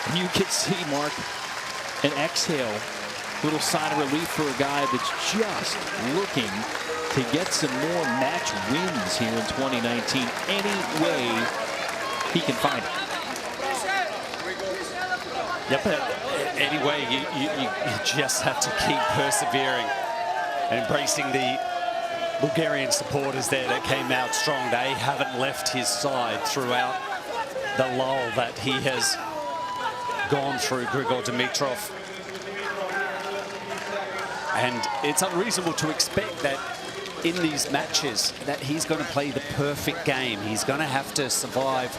And you can see, Mark, an exhale, little sign of relief for a guy that's just looking to get some more match wins here in 2019 any way he can find it. Yep, anyway, you just have to keep persevering and embracing the Bulgarian supporters there that came out strong. They haven't left his side throughout the lull that he has gone through, Grigor Dimitrov. And it's unreasonable to expect that in these matches that he's going to play the perfect game. He's going to have to survive,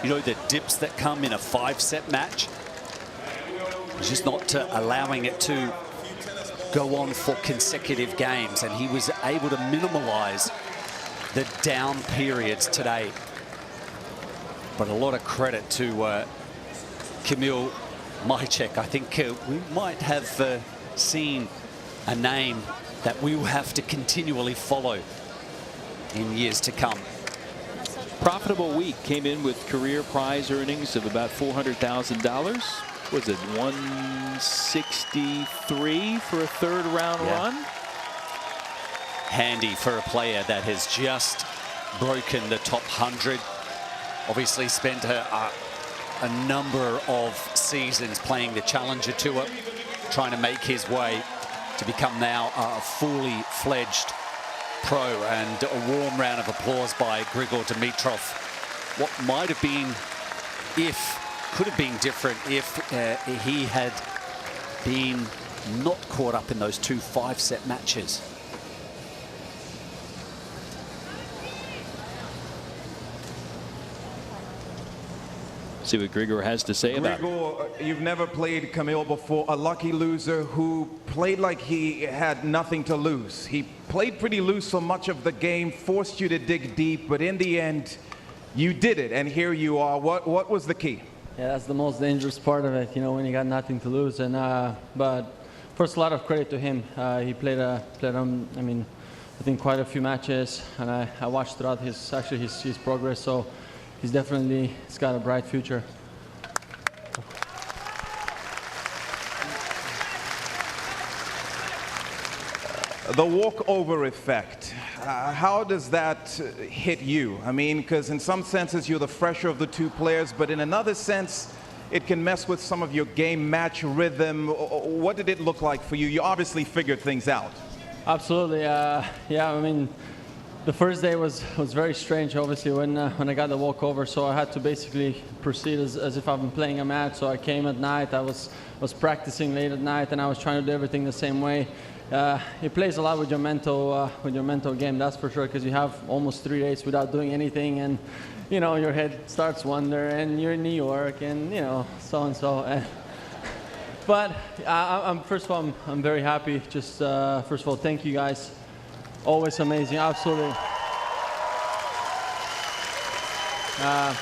you know, the dips that come in a 5-set match. He's just not allowing it to go on for consecutive games, and he was able to minimize the down periods today. But a lot of credit to Kamil Majcik. I think we might have seen a name that we will have to continually follow in years to come. Profitable week, came in with career prize earnings of about $400,000. Was it 163 for a third round run? Handy for a player that has just broken the top 100. Obviously spent a number of seasons playing the Challenger Tour, trying to make his way to become now a fully fledged pro. And a warm round of applause by Grigor Dimitrov. What might have been, could have been different if he had been not caught up in those 2 5-set matches. See what Grigor has to say about it. Grigor, you've never played Kamil before, a lucky loser who played like he had nothing to lose. He played pretty loose for much of the game, forced you to dig deep, but in the end, you did it, and here you are. What was the key? Yeah, that's the most dangerous part of it, you know, when you got nothing to lose. And but first, a lot of credit to him. He played I mean, I think quite a few matches, and I watched throughout his progress. So he's got a bright future. The walkover effect, how does that hit you? I mean, because in some senses you're the fresher of the 2 players, but in another sense, it can mess with some of your game match rhythm. What did it look like for you? You obviously figured things out. Absolutely, yeah. I mean, the first day was very strange, obviously, when I got the walkover. So I had to basically proceed as if I've been playing a match. So I came at night. I was practicing late at night, and I was trying to do everything the same way. It plays a lot with your mental game, that's for sure, because you have almost 3 days without doing anything, and you know your head starts wandering, and you're in New York, and you know so and so. But first of all, I'm very happy. Just first of all, thank you guys. Always amazing, absolutely. I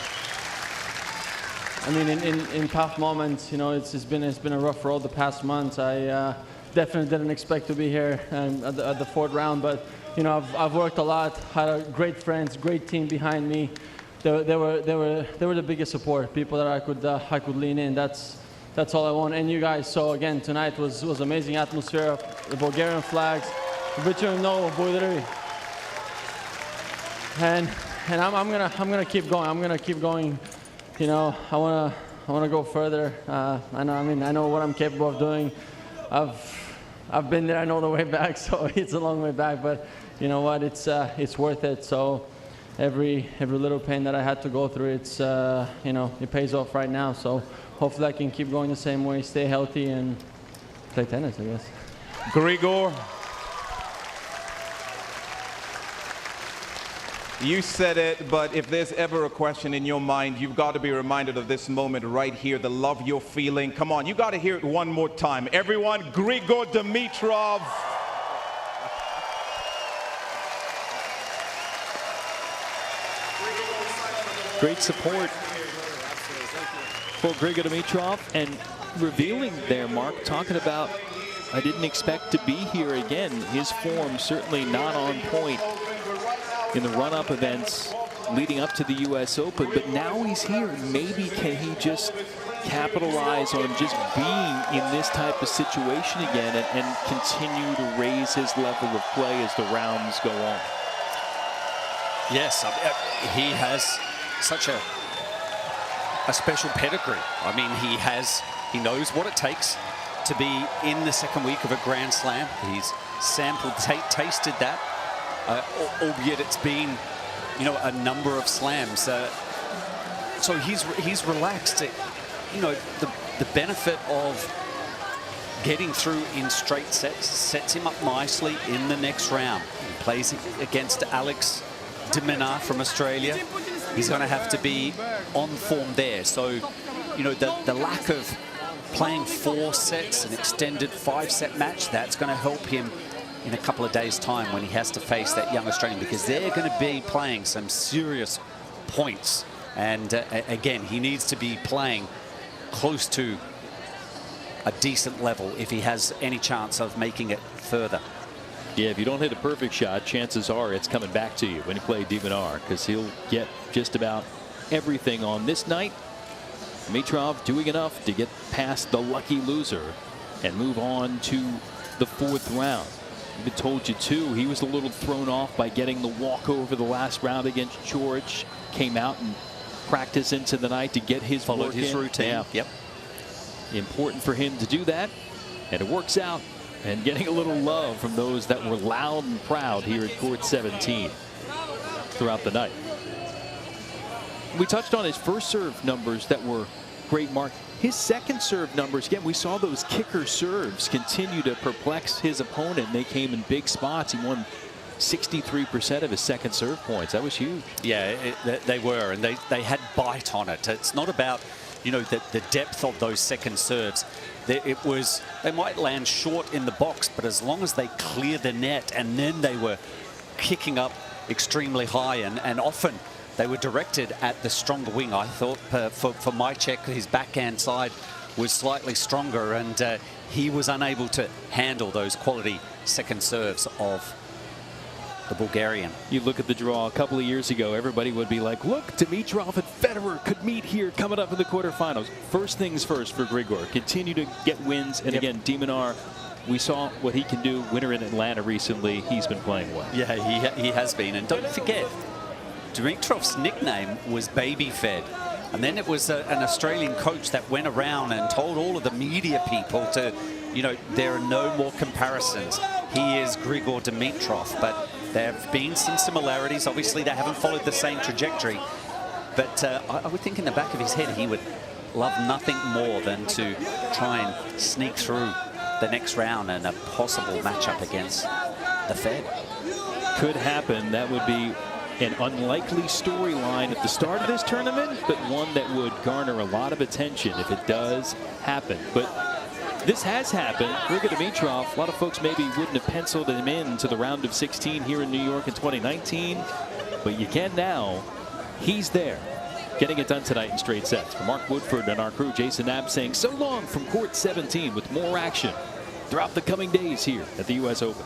mean, in tough moments, you know, it's been a rough road the past months. I definitely didn't expect to be here at the 4th round, but you know, I've worked a lot, had great friends, great team behind me. They were the biggest support, people that I could lean in. That's all I want. And you guys, so again, tonight was amazing atmosphere, the Bulgarian flags, no boilery. And I'm gonna keep going. I'm gonna keep going. You know, I wanna go further. I know what I'm capable of doing. I've been there. I know the way back, so it's a long way back. But you know what? It's worth it. So every little pain that I had to go through, it's you know, it pays off right now. So hopefully I can keep going the same way, stay healthy, and play tennis, I guess. Grigor, you said it, but if there's ever a question in your mind, you've got to be reminded of this moment right here, the love you're feeling. Come on, you got to hear it one more time. Everyone, Grigor Dimitrov. Great support for Grigor Dimitrov, and revealing there, Mark, talking about, I didn't expect to be here again. His form certainly not on point in the run-up events leading up to the US Open, but now he's here. Maybe can he just capitalize on just being in this type of situation again and continue to raise his level of play as the rounds go on? Yes, he has such a special pedigree. I mean, he knows what it takes to be in the second week of a Grand Slam. He's sampled, tasted that, albeit it's been, you know, a number of slams. So he's relaxed. You know, the benefit of getting through in straight sets him up nicely in the next round. He plays against Alex Dimitrov from Australia. He's going to have to be on form there. So, you know, the lack of playing 4 sets, an extended 5-set match, that's going to help him in a couple of days' time when he has to face that young Australian, because they're going to be playing some serious points. And again, he needs to be playing close to a decent level if he has any chance of making it further. Yeah, if you don't hit a perfect shot, chances are it's coming back to you when you play Dimitrov, because he'll get just about everything on this night. Dimitrov doing enough to get past the lucky loser and move on to the 4th round. I told you too, he was a little thrown off by getting the walkover the last round against George. Came out and practiced into the night to get his followed his routine. Yeah. Yep. Important for him to do that, and it works out. And getting a little love from those that were loud and proud here at court 17 throughout the night. We touched on his first serve numbers that were great, Mark. His second serve numbers, again, we saw those kicker serves continue to perplex his opponent. They came in big spots. He won 63% of his second serve points. That was huge. Yeah, they were, and they had bite on it. It's not about, you know, the depth of those second serves. They might land short in the box, but as long as they clear the net, and then they were kicking up extremely high, and often they were directed at the stronger wing. I thought for my check, his backhand side was slightly stronger, and he was unable to handle those quality second serves of the Bulgarian. You look at the draw a couple of years ago, everybody would be like, look, Dimitrov and Federer could meet here coming up in the quarterfinals. First things first for Grigor. Continue to get wins. And again, Dimitrov, we saw what he can do. Winner in Atlanta recently. He's been playing well. Yeah, he has been. And don't forget, Dimitrov's nickname was Baby Fed. And then it was an Australian coach that went around and told all of the media people to, you know, there are no more comparisons. He is Grigor Dimitrov, but there have been some similarities. Obviously, they haven't followed the same trajectory. But I would think in the back of his head, he would love nothing more than to try and sneak through the next round and a possible matchup against the Fed. Could happen. That would be an unlikely storyline at the start of this tournament, but one that would garner a lot of attention if it does happen. But this has happened. Grigor Dimitrov, a lot of folks maybe wouldn't have penciled him in to the round of 16 here in New York in 2019, but you can now. He's there, getting it done tonight in straight sets. For Mark Woodford and our crew, Jason Knapp saying so long from court 17 with more action throughout the coming days here at the U.S. Open.